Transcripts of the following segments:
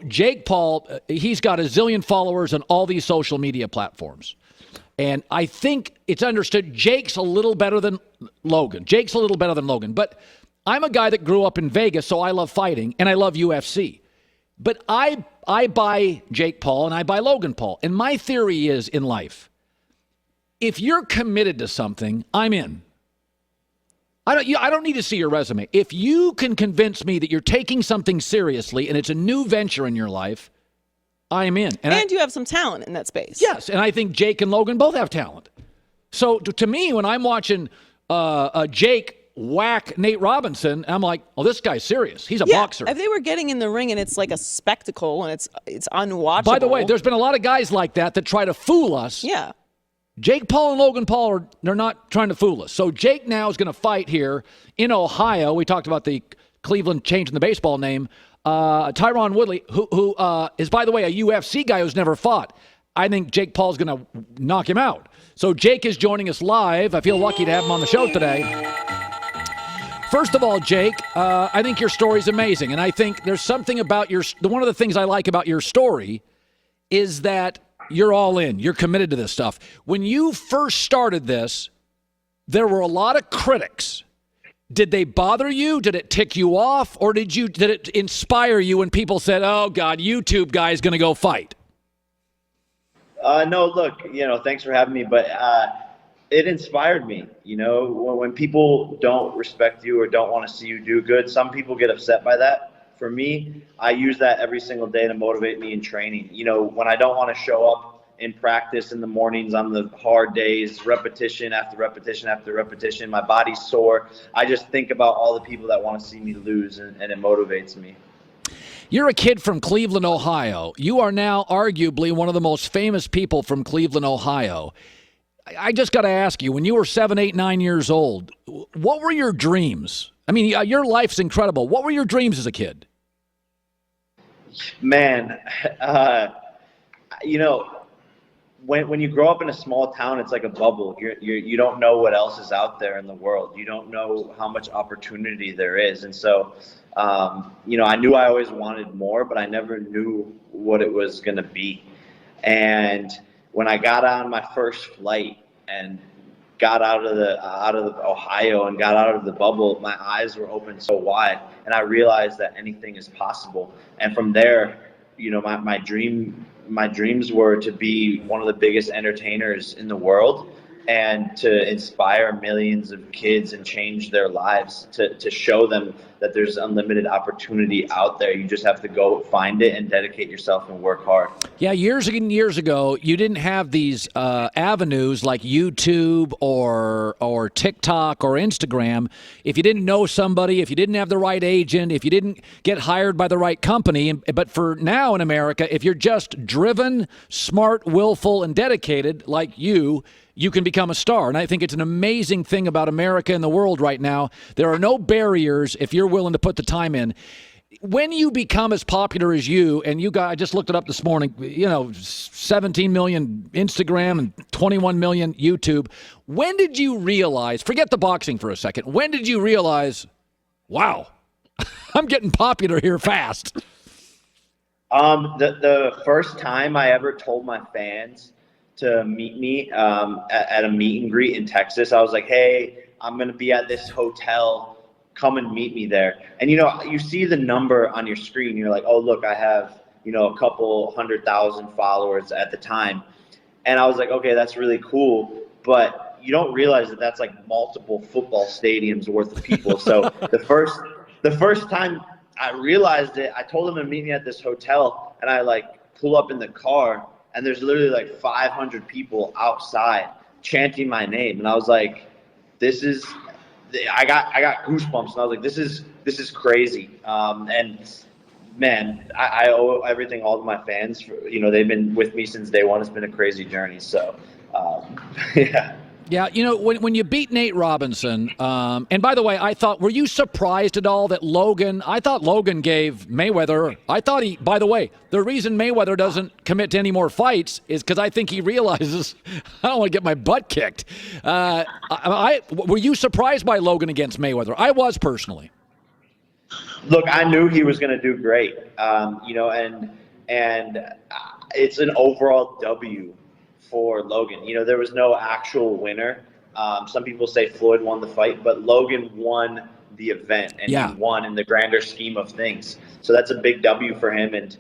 Jake Paul, he's got a zillion followers on all these social media platforms. And I think it's understood Jake's a little better than Logan. But I'm a guy that grew up in Vegas, so I love fighting, and I love UFC. But I buy Jake Paul and I buy Logan Paul. And my theory is in life, if you're committed to something, I'm in. I don't need to see your resume. If you can convince me that you're taking something seriously and it's a new venture in your life, I'm in. And you have some talent in that space. Yes, and I think Jake and Logan both have talent. So to me, when I'm watching Jake whack Nate Robinson, I'm like, oh, this guy's serious. He's a boxer. If they were getting in the ring and it's like a spectacle and it's unwatchable. By the way, there's been a lot of guys like that try to fool us. Yeah. Jake Paul and Logan Paul, they're not trying to fool us. So Jake now is going to fight here in Ohio. We talked about the Cleveland changing the baseball name. Tyron Woodley, who is, by the way, a UFC guy who's never fought. I think Jake Paul's going to knock him out. So Jake is joining us live. I feel lucky to have him on the show today. First of all, Jake, I think your story is amazing. And I think there's something about one of the things I like about your story is that you're all in. You're committed to this stuff. When you first started this, there were a lot of critics. Did they bother you? Did it tick you off? Or did it inspire you when people said, oh, God, YouTube guy is going to go fight? No, look, thanks for having me. But it inspired me. When people don't respect you or don't want to see you do good, some people get upset by that. For me, I use that every single day to motivate me in training. When I don't want to show up in practice in the mornings on the hard days, repetition after repetition after repetition, my body's sore. I just think about all the people that want to see me lose, and it motivates me. You're a kid from Cleveland, Ohio. You are now arguably one of the most famous people from Cleveland, Ohio. I just got to ask you, when you were 7, 8, 9 years old, what were your dreams? I mean, your life's incredible. What were your dreams as a kid? Man, when you grow up in a small town, it's like a bubble. You don't know what else is out there in the world. You don't know how much opportunity there is. And so, I knew I always wanted more, but I never knew what it was going to be. And when I got on my first flight and got out of the Ohio and got out of the bubble, my eyes were open so wide, and I realized that anything is possible. And from there, my dreams were to be one of the biggest entertainers in the world and to inspire millions of kids and change their lives, to show them that there's unlimited opportunity out there. You just have to go find it and dedicate yourself and work hard. Yeah, years and years ago, you didn't have these avenues like YouTube or TikTok or Instagram. If you didn't know somebody, if you didn't have the right agent, if you didn't get hired by the right company. But for now in America, if you're just driven, smart, willful, and dedicated like you can become a star. And I think it's an amazing thing about America and the world right now. There are no barriers if you're willing to put the time in. When you become as popular as you, and you guys, I just looked it up this morning, 17 million Instagram and 21 million YouTube. When did you realize, forget the boxing for a second, when did you realize, wow, I'm getting popular here fast? The first time I ever told my fans to meet me at a meet and greet in Texas, I was like, hey, I'm going to be at this hotel. Come and meet me there. And, you see the number on your screen. You're like, oh, look, I have, a couple 100,000 followers at the time. And I was like, okay, that's really cool. But you don't realize that that's like multiple football stadiums worth of people. So the first time I realized it, I told them to meet me at this hotel, and I pull up in the car, and there's literally 500 people outside chanting my name. And I was like, I got goosebumps, and I was like, this is crazy. And man, I owe everything all to my fans. They've been with me since day one. It's been a crazy journey. So, yeah. Yeah, when you beat Nate Robinson, and by the way, were you surprised at all that I thought Logan gave Mayweather, by the way, the reason Mayweather doesn't commit to any more fights is because I think he realizes, I don't want to get my butt kicked. Were you surprised by Logan against Mayweather? I was personally. Look, I knew he was going to do great, and it's an overall W for Logan. There was no actual winner. Some people say Floyd won the fight, but Logan won the event, and he won in the grander scheme of things. So that's a big W for him, and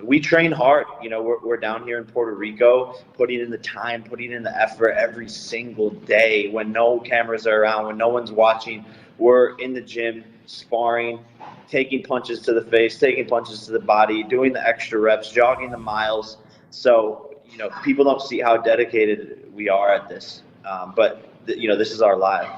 we train hard. We're down here in Puerto Rico, putting in the time, putting in the effort every single day when no cameras are around, when no one's watching. We're in the gym, sparring, taking punches to the face, taking punches to the body, doing the extra reps, jogging the miles. So, people don't see how dedicated we are at this. But this is our life.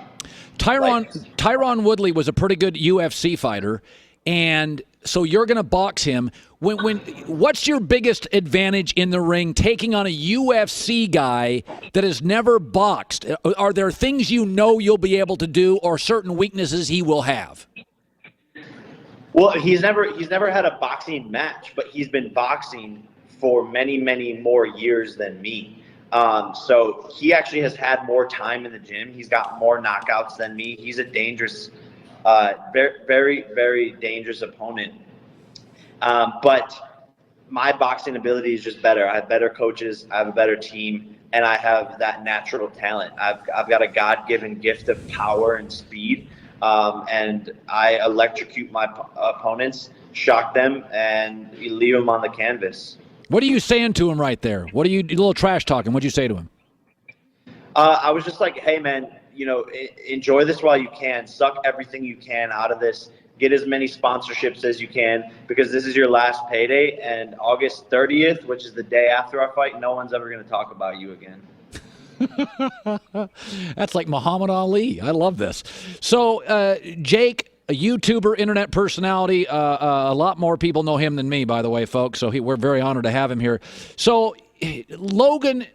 Tyron Woodley was a pretty good UFC fighter, and so you're going to box him. What's your biggest advantage in the ring taking on a UFC guy that has never boxed? Are there things you'll be able to do, or certain weaknesses he will have? Well, he's never had a boxing match, but he's been boxing for many, many more years than me. So he actually has had more time in the gym. He's got more knockouts than me. He's a dangerous, very, very, very dangerous opponent. But my boxing ability is just better. I have better coaches. I have a better team, and I have that natural talent. I've got a God-given gift of power and speed, and I electrocute my opponents, shock them, and leave them on the canvas. What are you saying to him right there? What are you, a little trash talking? What'd you say to him? I was just like, hey, man, enjoy this while you can. Suck everything you can out of this. Get as many sponsorships as you can, because this is your last payday. And August 30th, which is the day after our fight, no one's ever going to talk about you again. That's like Muhammad Ali. I love this. So, Jake, a YouTuber, internet personality. A lot more people know him than me, by the way, folks. So we're very honored to have him here. So, Logan,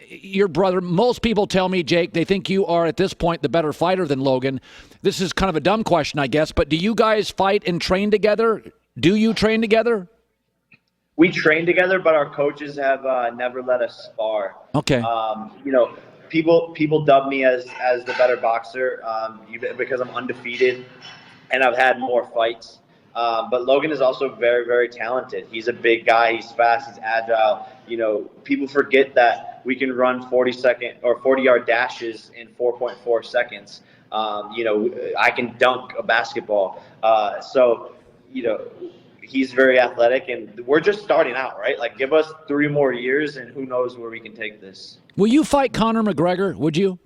your brother, most people tell me, Jake, they think you are at this point the better fighter than Logan. This is kind of a dumb question, I guess, but do you guys fight and train together? Do you train together? We train together, but our coaches have never let us spar. Okay. People dub me as the better boxer because I'm undefeated and I've had more fights. But Logan is also very, very talented. He's a big guy. He's fast. He's agile. People forget that we can run 40-yard dashes in 4.4 seconds. I can dunk a basketball. He's very athletic, and we're just starting out, right? Like, give us 3 more years, and who knows where we can take this. Will you fight Conor McGregor? Would you?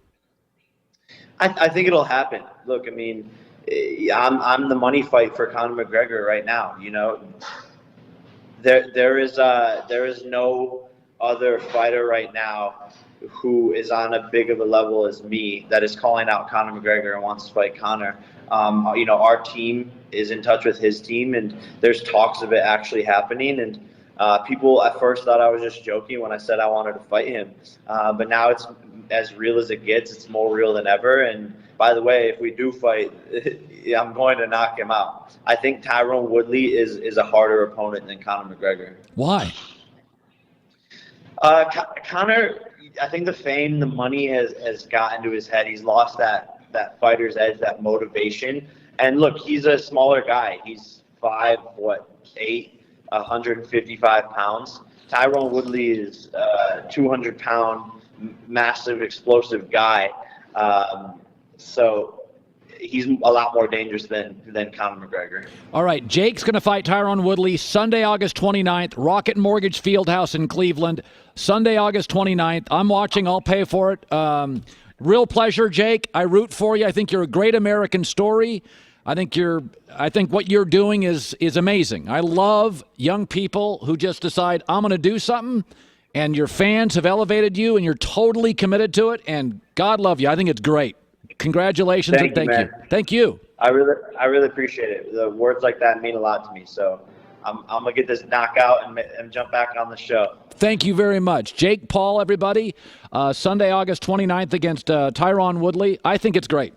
I think it'll happen. Look, I mean, I'm the money fight for Conor McGregor right now. There is no other fighter right now who is on a big of a level as me that is calling out Conor McGregor and wants to fight Conor. Our team is in touch with his team, and there's talks of it actually happening. And people at first thought I was just joking when I said I wanted to fight him. But now it's as real as it gets. It's more real than ever. And by the way, if we do fight, I'm going to knock him out. I think Tyron Woodley is a harder opponent than Conor McGregor. Why? Conor, I think the fame, the money has gotten to his head. He's lost that fighter's edge, that motivation. And look, he's a smaller guy. He's 5'8", 155 pounds. Tyron Woodley is a 200-pound, massive, explosive guy. So he's a lot more dangerous than Conor McGregor. All right, Jake's going to fight Tyron Woodley Sunday, August 29th, Rocket Mortgage Fieldhouse in Cleveland. Sunday, August 29th. I'm watching. I'll pay for it. Real pleasure, Jake. I root for you. I think you're a great American story. I think what you're doing is amazing. I love young people who just decide, I'm going to do something, and your fans have elevated you, and you're totally committed to it, and God love you. I think it's great. Congratulations, and thank you. Thank you. I really appreciate it. The words like that mean a lot to me. So I'm going to get this knockout and jump back on the show. Thank you very much. Jake Paul, everybody. Sunday, August 29th against Tyron Woodley. I think it's great.